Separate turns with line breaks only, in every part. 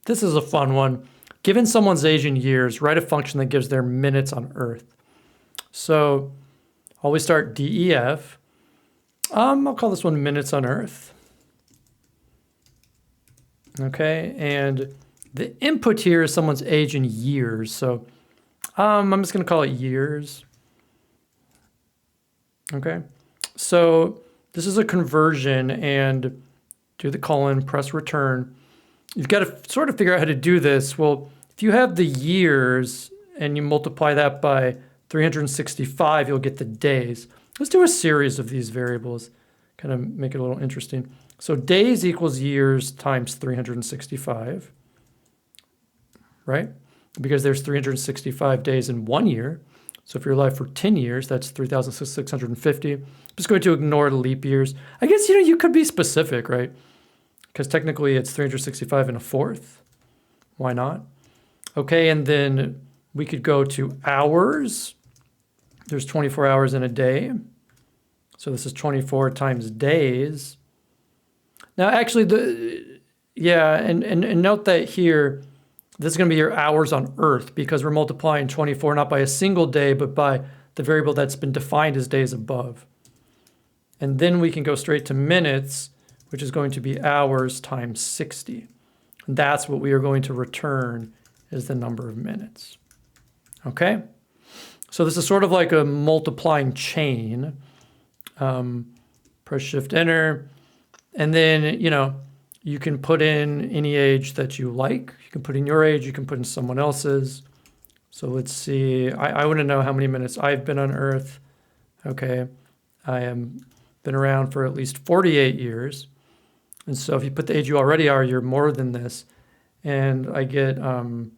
This is a fun one. Given someone's age in years, write a function that gives their minutes on Earth. So always start DEF. I'll call this one minutes on Earth. Okay, and the input here is someone's age in years. So I'm just going to call it years. Okay, so this is a conversion, and do the colon, press return. You've got to sort of figure out how to do this. Well, if you have the years and you multiply that by 365, you'll get the days. Let's do a series of these variables, kind of make it a little interesting. So days equals years times 365, right? Because there's 365 days in 1 year. So if you're alive for 10 years, that's 3,650. I'm just going to ignore the leap years. I guess, you could be specific, right? Because technically it's 365 and a fourth. Why not? Okay, and then we could go to hours. There's 24 hours in a day. So this is 24 times days. Now, actually, and note that here, this is going to be your hours on Earth because we're multiplying 24 not by a single day, but by the variable that's been defined as days above. And then we can go straight to minutes, which is going to be hours times 60. And that's what we are going to return is the number of minutes. Okay? So this is sort of like a multiplying chain. Press Shift Enter. And then, you can put in any age that you like. You can put in your age, you can put in someone else's. So let's see, I want to know how many minutes I've been on Earth. Okay, I am been around for at least 48 years. And so if you put the age you already are, you're more than this. And I get, something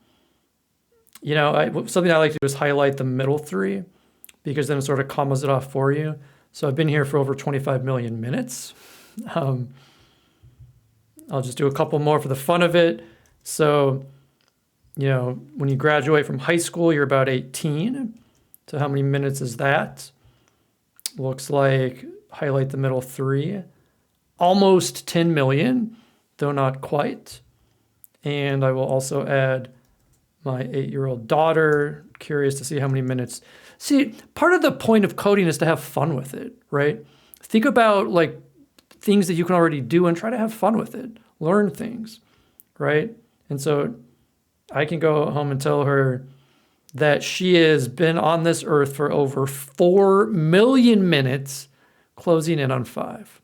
I like to do is highlight the middle three because then it sort of commas it off for you. So I've been here for over 25 million minutes. I'll just do a couple more for the fun of it. So, when you graduate from high school, you're about 18. So how many minutes is that? Looks like, highlight the middle three, almost 10 million, though not quite. And I will also add my 8-year-old daughter, curious to see how many minutes. See, part of the point of coding is to have fun with it, right? Think about things that you can already do and try to have fun with it. Learn things, right? And so I can go home and tell her that she has been on this earth for over 4 million minutes, closing in on 5.